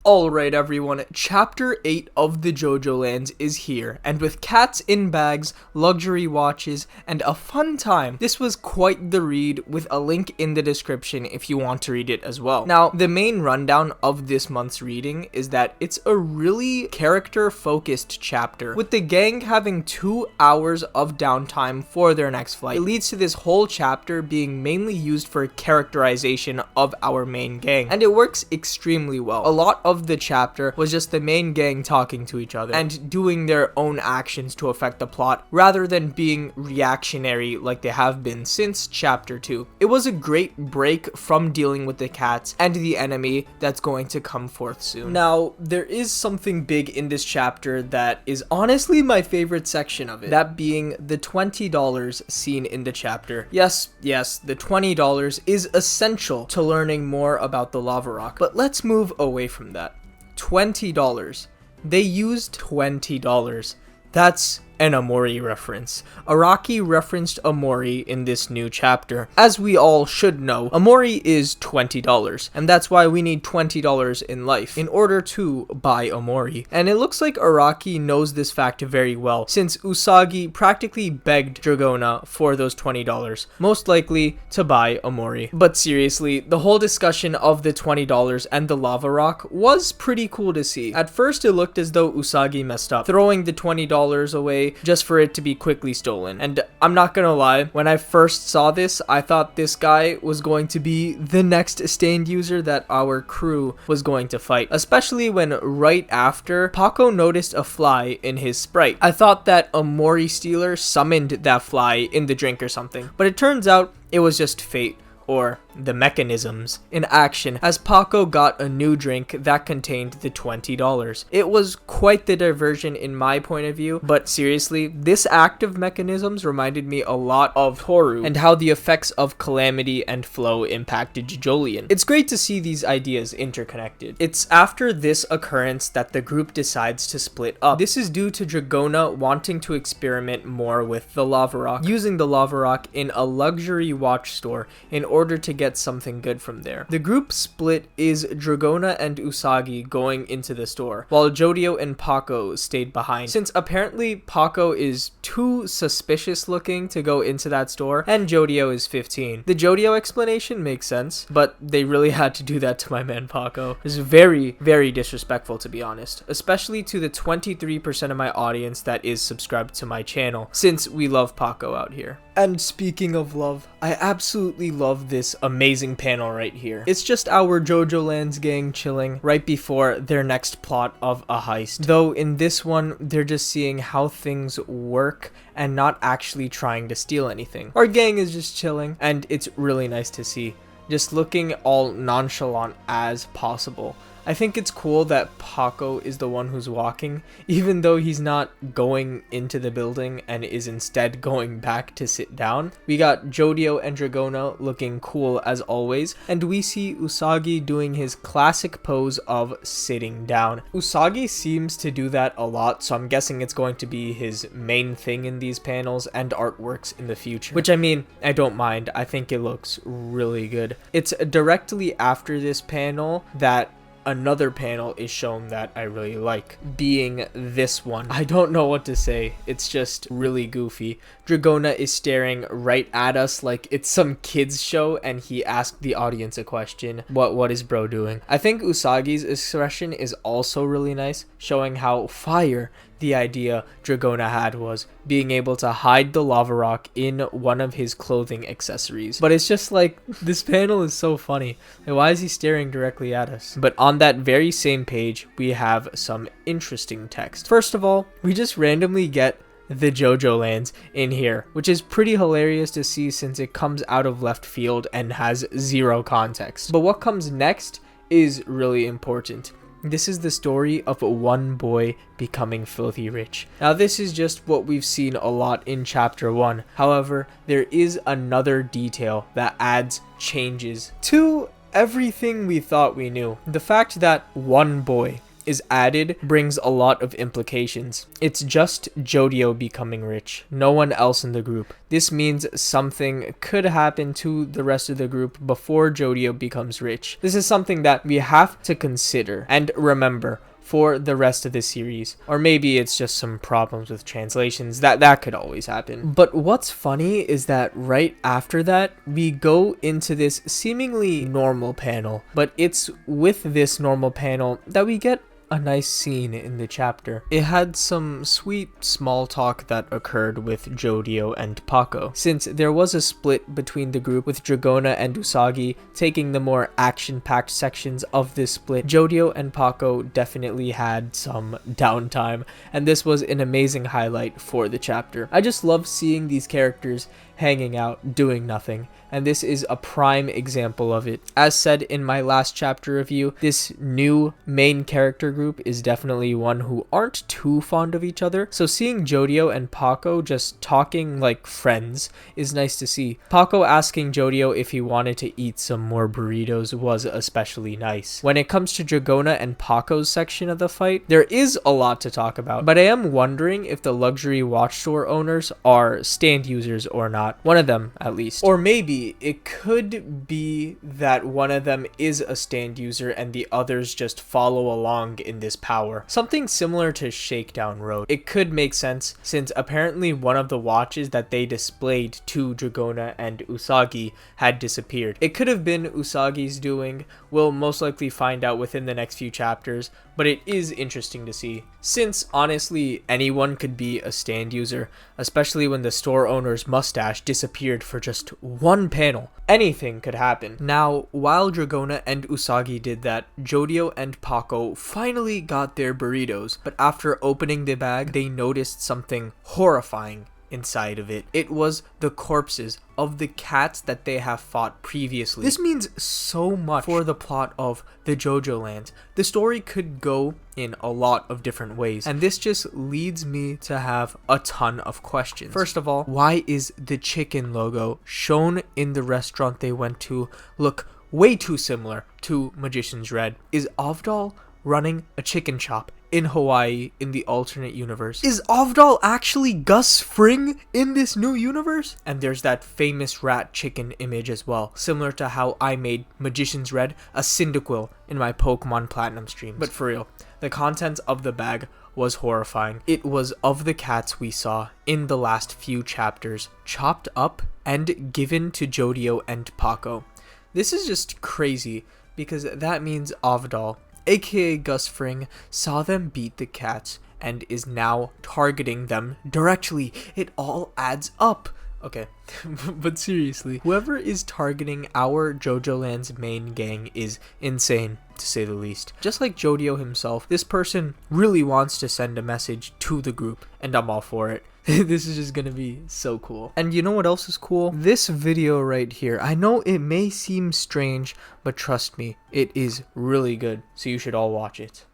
Alright everyone, chapter 8 of the JOJOLands is here, and with cats in bags, luxury watches, and a fun time, this was quite the read with a link in the description if you want to read it as well. Now, the main rundown of this month's reading is that it's a really character-focused chapter, with the gang having 2 hours of downtime for their next flight. It leads to this whole chapter being mainly used for characterization of our main gang, and it works extremely well. A lot of the chapter was just the main gang talking to each other and doing their own actions to affect the plot rather than being reactionary like they have been since chapter 2. It was a great break from dealing with the cats and the enemy that's going to come forth soon. Now, there is something big in this chapter that is honestly my favorite section of it, that being the $20 seen in the chapter. Yes, the $20 is essential to learning more about the lava rock, but let's move away from that. $20. They used $20. That's an Amori reference. Araki referenced Amori in this new chapter. As we all should know, Amori is $20, and that's why we need $20 in life in order to buy Amori. And it looks like Araki knows this fact very well, since Usagi practically begged Dragona for those $20, most likely to buy Amori. But seriously, the whole discussion of the $20 and the lava rock was pretty cool to see. At first, it looked as though Usagi messed up, throwing the $20 away just for it to be quickly stolen. And I'm not gonna lie, when I first saw this, I thought this guy was going to be the next stained user that our crew was going to fight, especially when right after Paco noticed a fly in his Sprite. I thought that a Mori stealer summoned that fly in the drink or something, but it turns out it was just fate, or the mechanisms, in action as Paco got a new drink that contained the $20. It was quite the diversion in my point of view, but seriously, this act of mechanisms reminded me a lot of Toru and how the effects of Calamity and Flow impacted JOJOLion. It's great to see these ideas interconnected. It's after this occurrence that the group decides to split up. This is due to Dragona wanting to experiment more with the lava rock, using the lava rock in a luxury watch store in order to get something good from there. The group split is Dragona and Usagi going into the store, while Jodio and Paco stayed behind, since apparently Paco is too suspicious looking to go into that store, and Jodio is 15. The Jodio explanation makes sense, but they really had to do that to my man Paco. It's very, very disrespectful, to be honest, especially to the 23% of my audience that is subscribed to my channel, since we love Paco out here. And speaking of love, I absolutely love this amazing panel right here. It's just our JOJOLands gang chilling right before their next plot of a heist. Though in this one, they're just seeing how things work and not actually trying to steal anything. Our gang is just chilling, and it's really nice to see. Just looking all nonchalant as possible. I think it's cool that Paco is the one who's walking, even though he's not going into the building and is instead going back to sit down. We got Jodio and Dragona looking cool as always, and we see Usagi doing his classic pose of sitting down. Usagi seems to do that a lot, so I'm guessing it's going to be his main thing in these panels and artworks in the future. Which, I mean, I don't mind. I think it looks really good. It's directly after this panel that another panel is shown that I really like, being this one. I don't know what to say, it's just really goofy. Dragona is staring right at us like it's some kids show, and he asked the audience a question. What is bro doing? I think Usagi's expression is also really nice, showing how fire the idea Dragona had was being able to hide the lava rock in one of his clothing accessories. But it's just like, this panel is so funny. Like, why is he staring directly at us? But on that very same page, we have some interesting text. First of all, we just randomly get the JOJOLands in here, which is pretty hilarious to see since it comes out of left field and has zero context. But what comes next is really important. This is the story of one boy becoming filthy rich. Now, this is just what we've seen a lot in chapter 1. However, there is another detail that adds changes to everything we thought we knew. The fact that one boy is added brings a lot of implications. It's just Jodio becoming rich, no one else in the group. This means something could happen to the rest of the group before Jodio becomes rich. This is something that we have to consider and remember for the rest of the series. Or maybe it's just some problems with translations. That could always happen. But what's funny is that right after that, we go into this seemingly normal panel. But it's with this normal panel that we get a nice scene in the chapter. It had some sweet small talk that occurred with Jodio and Paco, since there was a split between the group, with Dragona and Usagi taking the more action-packed sections of this split. Jodio and Paco definitely had some downtime, and this was an amazing highlight for the chapter. I just love seeing these characters hanging out, doing nothing, and this is a prime example of it. As said in my last chapter review, this new main character group is definitely one who aren't too fond of each other, so seeing Jodio and Paco just talking like friends is nice to see. Paco asking Jodio if he wanted to eat some more burritos was especially nice. When it comes to Dragona and Paco's section of the fight, there is a lot to talk about, but I am wondering if the luxury watch store owners are stand users or not. One of them, at least. Or maybe it could be that one of them is a stand user and the others just follow along in this power. Something similar to Shakedown Road. It could make sense, since apparently one of the watches that they displayed to Dragona and Usagi had disappeared. It could have been Usagi's doing. We'll most likely find out within the next few chapters, but it is interesting to see, since honestly anyone could be a stand user, especially when the store owner's mustache disappeared for just one panel. Anything could happen. Now, while Dragona and Usagi did that, Jodio and Paco finally got their burritos, but after opening the bag, they noticed something horrifying inside of it. It was the corpses of the cats that they have fought previously. This means so much for the plot of the JOJOLands. The story could go in a lot of different ways, and this just leads me to have a ton of questions. First of all, why is the chicken logo shown in the restaurant they went to look way too similar to Magician's Red? Is Avdol running a chicken shop in Hawaii in the alternate universe? Is Avdol actually Gus Fring in this new universe? And there's that famous rat chicken image as well, similar to how I made Magician's Red a Cyndaquil in my Pokemon Platinum streams. But for real, the contents of the bag was horrifying. It was of the cats we saw in the last few chapters, chopped up and given to Jodio and Paco. This is just crazy, because that means Avdol, aka Gus Fring, saw them beat the cats and is now targeting them directly. It all adds up. Okay, but seriously, whoever is targeting our JOJOLands main gang is insane, to say the least. Just like Jodio himself, this person really wants to send a message to the group, and I'm all for it. This is just gonna be so cool. And you know what else is cool? This video right here. I know it may seem strange, but trust me, it is really good, so you should all watch it.